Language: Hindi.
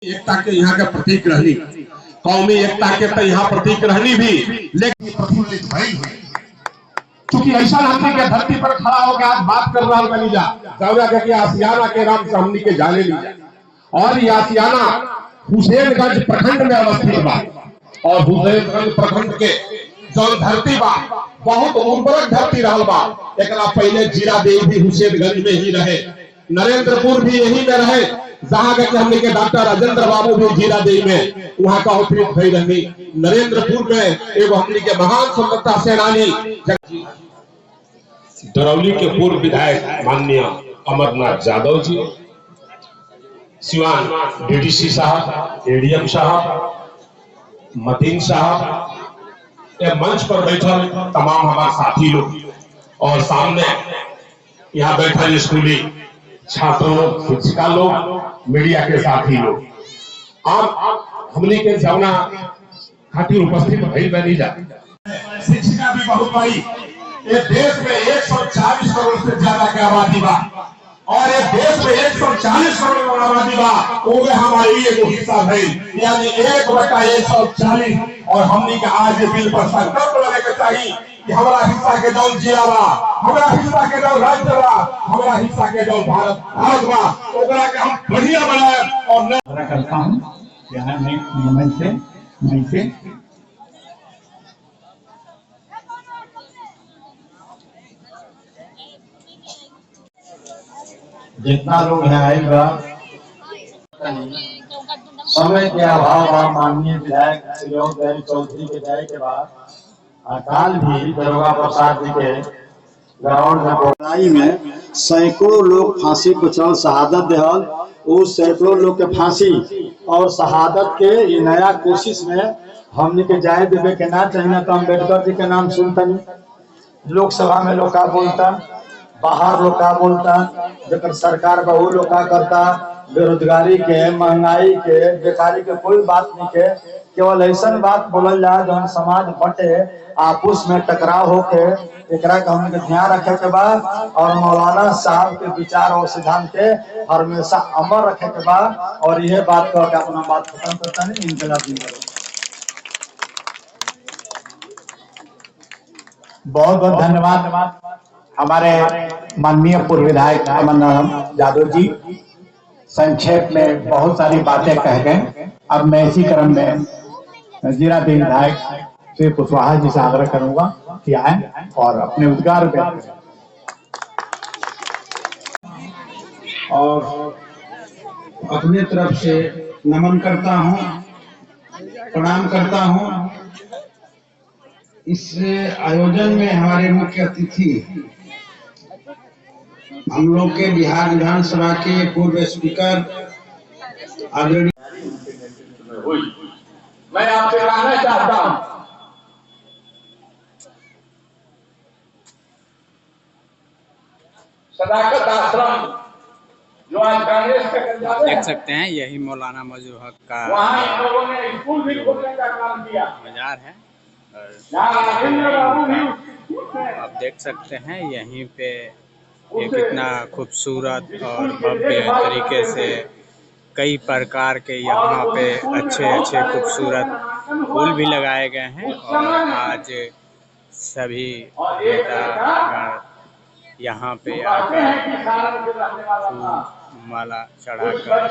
एकता के यहाँ के प्रतीक रहनी, कौमी एकता के तो यहाँ प्रतीक रहनी भी, लेकिन प्रफुल्लित भाई क्योंकि ऐसा हमनी के धरती पर खड़ा होकर आज बात कर रहा बनी जा जौरा के आसियाना के नाम से हमनी के जाने लीजा। और ये आसियाना हुसैनगंज प्रखंड में अवस्थित बा और हुसैनगंज प्रखंड के जो धरती बा बहुत उर्वरक धरती रहल बा। एकरा पहले जीरा देवी भी हुसैनगंज में ही रहे, नरेंद्रपुर भी यही में रहे, जहां के हमने के डॉक्टर राजेंद्र बाबू भी जीरा देवी में वहां का उपयोग भई रहनी। नरेंद्रपुर में एगो हमने के महान स्वतंत्रता सेनानी दरौली के पूर्व विधायक माननीय अमरनाथ यादव जी, सिवान डीडीसी साहब, एडीएम साहब, मतीन साहब, ये मंच पर बैठल तमाम हमारे साथी लोग और सामने यहाँ बैठल स्कूली छात्रों, शिक्षिका लोग, मीडिया के साथी लोग, आप हमने के जौना खातिर उपस्थित भइल बनी जा। शिक्षिका भी बहुत भाई, ये देश में 140 करोड़ से ज्यादा की आबादी बा और ये देश में 140 करोड़ आबादी बा, वो हमारी एगो हिस्सा है, यानी 1/140। और हमने के आज बिल पर संकल्प लेने के चाहिए कि हमारा हिस्सा के जौन जिला बा, हमारा हिस्सा के जौन राज्य बा, हमारा हिस्सा के जौन भारत बा, ओकरा के हम बढ़िया बनाए और न करता हूं यहाँ मैं से जितना लोग यहाँ आएगा समय के अभाव माननीय विधायक श्री चौधरी के जाए के बाद अकाल भी दरोगा प्रसाद जी के ग्राउंड में लड़ाई में सैकड़ों लोग फांसी को चल शहादत देहल, उस सैकड़ों लोग के फांसी और शहादत के ये नया कोशिश में हमने के जाए देवे के ना चाहिए। तो अम्बेडकर जी के नाम सुनता नहीं, लोकसभा में लोग का बोलता, बाहर लोग का बोलता, जब सरकार का वो लोग का करता, बेरोजगारी के, महंगाई के, बेकारी के कोई बात नहीं के, केवल ऐसा बात बोलल जाए जो समाज बटे, आपस में टकराव होके एकरा का हमने ध्यान रखे के बाद और मौलाना साहब के विचार और सिद्धांत के हमेशा अमर रखे के बाद और यह बात करके अपना बात खत्म करता नहीं। इंकलाब जिंदाबाद। बहुत बहुत धन्यवाद हमारे माननीय पूर्व विधायक अमरनाथ यादव जी। संक्षेप में बहुत सारी बातें कह गए। अब मैं इसी क्रम में जीरा देवी विधायक श्री कुशवाहा जी से आग्रह करूंगा कि आए और अपने उद्गार व्यक्त करें। और अपने तरफ से नमन करता हूं, प्रणाम करता हूं। इस आयोजन में हमारे मुख्य अतिथि हम लोग के बिहार विधानसभा के पूर्व स्पीकर आदरणीय, मैं आपसे कहना चाहता हूं सदाकत आश्रम जो आज कांग्रेस के देख सकते हैं, यही मौलाना मजरूह हक का वहां इन लोगों ने स्कूल भी खोलने का काम किया, मजार है। आप देख सकते हैं यहीं पे ये कितना खूबसूरत और भव्य तरीके से कई प्रकार के यहाँ पे अच्छे खूबसूरत फूल भी लगाए गए हैं और आज सभी नेतागण यहाँ पे आकर फूल माला चढ़ाकर